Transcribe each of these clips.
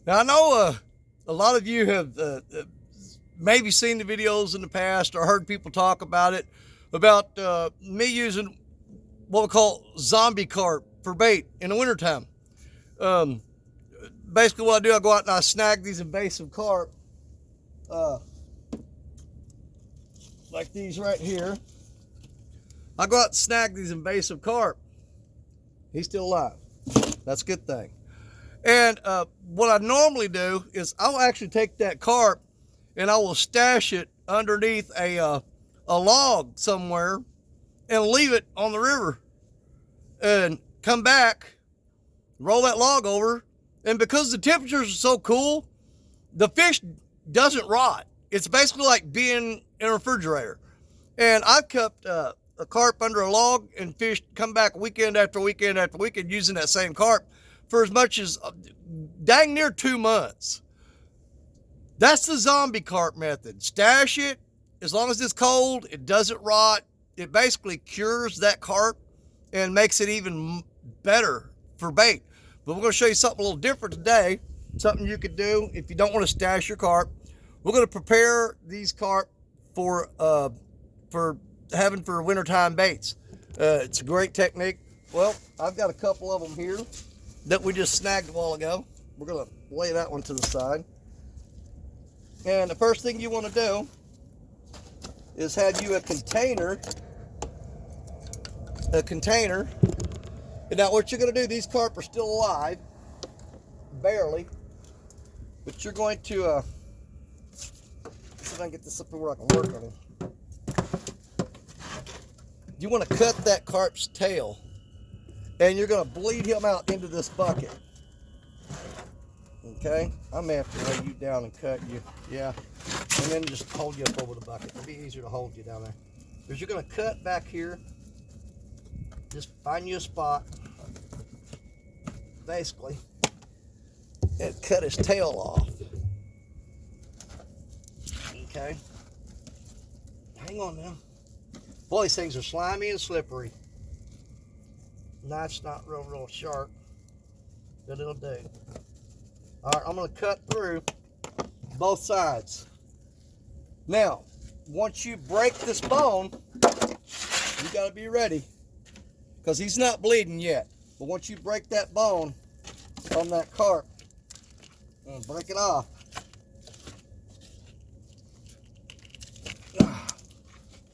Now I know a lot of you have maybe seen the videos in the past or heard people talk about it, about me using what we call zombie carp for bait in the wintertime. Um, Basically what I do, I go out and I snag these invasive carp, like these right here. I go out and snag these invasive carp. He's still alive. That's a good thing. And what I normally do is I'll actually take that carp and I will stash it underneath a log somewhere and leave it on the river and come back, roll that log over. And because the temperatures are so cool, the fish doesn't rot. It's basically like being in a refrigerator. And I've kept a carp under a log and fish come back weekend after weekend after weekend using that same carp for as much as dang near 2 months. That's the zombie carp method. Stash it. As long as it's cold, it doesn't rot. It basically cures that carp and makes it even better for bait. But we're going to show you something a little different today. Something you could do if you don't want to stash your carp. We're going to prepare these carp for having for wintertime baits. It's a great technique. Well, I've got a couple of them here that we just snagged a while ago. We're going to lay that one to the side. And the first thing you want to do is have you a container. And now what you're going to do, these carp are still alive, barely, but you're going to, see if I can get this up to where I can work on it. You want to cut that carp's tail, and you're going to bleed him out into this bucket. Okay, I may have to lay you down and cut you, yeah, and then just hold you up over the bucket. It'll be easier to hold you down there. Because you're going to cut back here. Just find you a spot, basically, and cut his tail off. Okay. Hang on now. Boy, these things are slimy and slippery. Knife's not real sharp, but it'll do. All right, I'm going to cut through both sides. Now, once you break this bone, you got to be ready. Because he's not bleeding yet. But once you break that bone on that carp, and break it off,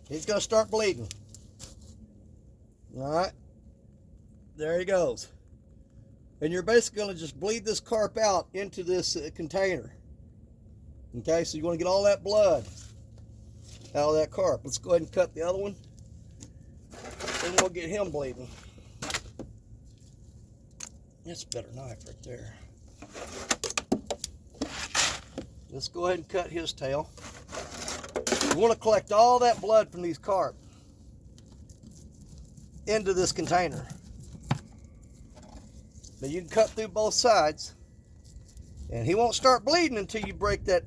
he's going to start bleeding. All right, there he goes. And you're basically going to just bleed this carp out into this container. Okay, so you want to get all that blood out of that carp. Let's go ahead and cut the other one. And we'll get him bleeding. That's a better knife right there. Let's go ahead and cut his tail. We want to collect all that blood from these carp into this container. Now you can cut through both sides, and he won't start bleeding until you break that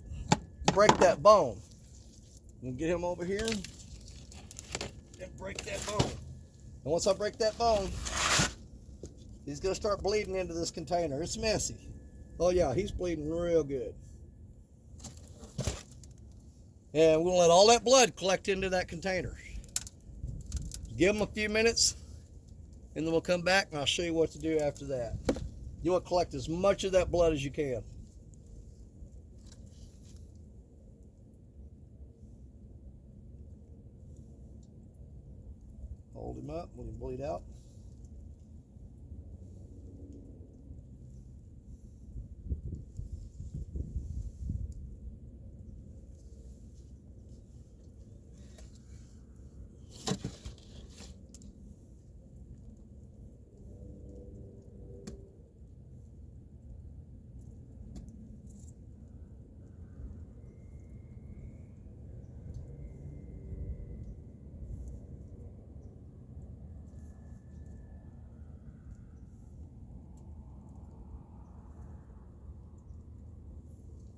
bone. We'll get him over here and break that bone. And once I break that bone, he's going to start bleeding into this container. It's messy. Oh yeah, he's bleeding real good. And we'll let all that blood collect into that container. Give him a few minutes, and then we'll come back and I'll show you what to do after that. You want to collect as much of that blood as you can. Hold him up when he bleed out.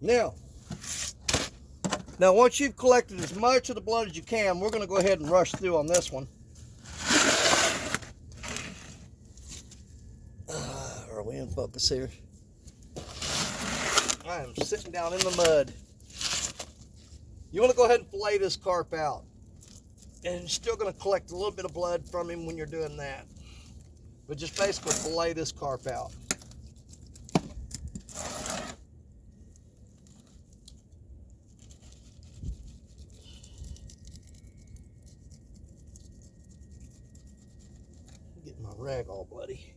Now once you've collected as much of the blood as you can, we're going to go ahead and rush through on this one. Are we in focus here? I am sitting down in the mud. You want to go ahead and fillet this carp out. And you're still going to collect a little bit of blood from him when you're doing that. But just basically fillet this carp out. Get my rag all bloody.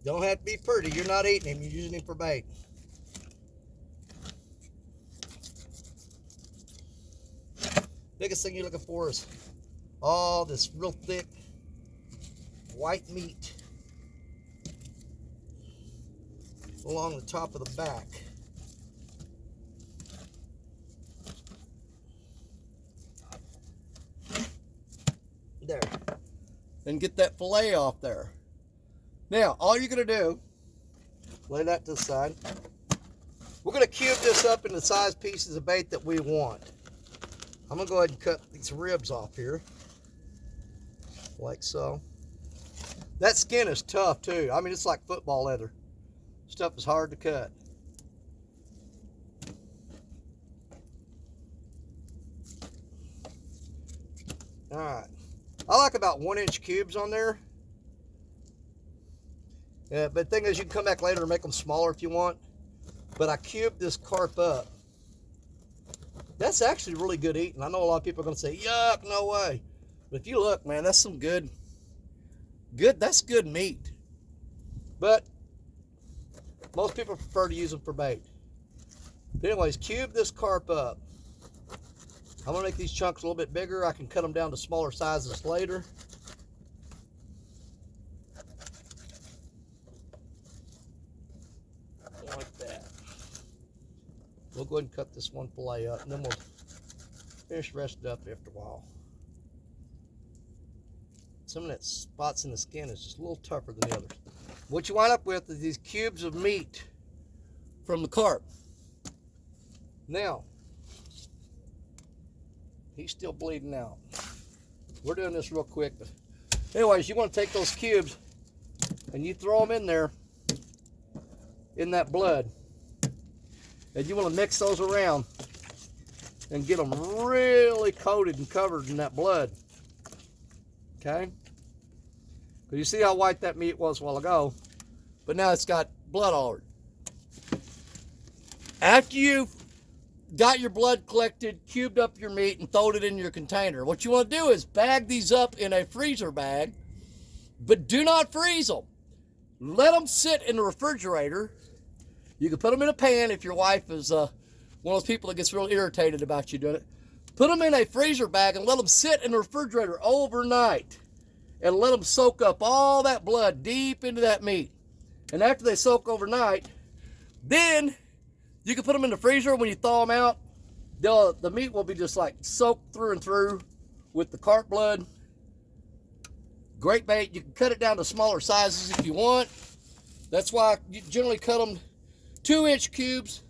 Don't have to be pretty. You're not eating him. You're using him for bait. Biggest thing you're looking for is all this real thick white meat along the top of the back. There. And get that fillet off there. Now, all you're going to do, lay that to the side. We're going to cube this up into size pieces of bait that we want. I'm going to go ahead and cut these ribs off here. Like so. That skin is tough too. I mean, it's like football leather. Stuff is hard to cut. All right. I like about 1-inch cubes on there. Yeah, but the thing is, you can come back later and make them smaller if you want. But I cubed this carp up. That's actually really good eating. I know a lot of people are going to say, yuck, no way. But if you look, man, that's some that's good meat. But most people prefer to use them for bait. But anyways, cube this carp up. I'm going to make these chunks a little bit bigger. I can cut them down to smaller sizes later. Like that. We'll go ahead and cut this one fillet up, and then we'll finish the rest up after a while. Some of that spots in the skin is just a little tougher than the others. What you wind up with is these cubes of meat from the carp. Now, he's still bleeding out. We're doing this real quick, but anyways, you want to take those cubes and you throw them in there in that blood, and you want to mix those around and get them really coated and covered in that blood. Okay, because you see how white that meat was a while ago, but now it's got blood all over it. After you've got your blood collected, cubed up your meat, and throwed it in your container, what you want to do is bag these up in a freezer bag, but do not freeze them. Let them sit in the refrigerator. You can put them in a pan if your wife is one of those people that gets real irritated about you doing it. Put them in a freezer bag and let them sit in the refrigerator overnight and let them soak up all that blood deep into that meat. And after they soak overnight, then you can put them in the freezer. When you thaw them out, the meat will be just like soaked through and through with the carp blood. Great bait. You can cut it down to smaller sizes if you want. That's why you generally cut them 2-inch cubes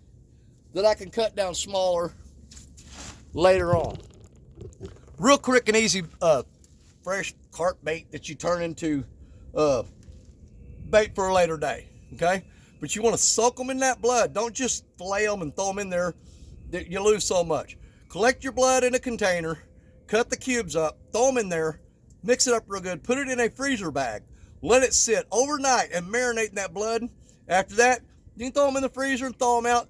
that I can cut down smaller later on. Real quick and easy fresh carp bait that you turn into bait for a later day, okay? But you want to soak them in that blood. Don't just fillet them and throw them in there. You lose so much. Collect your blood in a container, cut the cubes up, throw them in there, mix it up real good, put it in a freezer bag, let it sit overnight and marinate in that blood. After that, you can throw them in the freezer and thaw them out.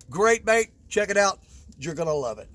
Great bait. Check it out. You're going to love it.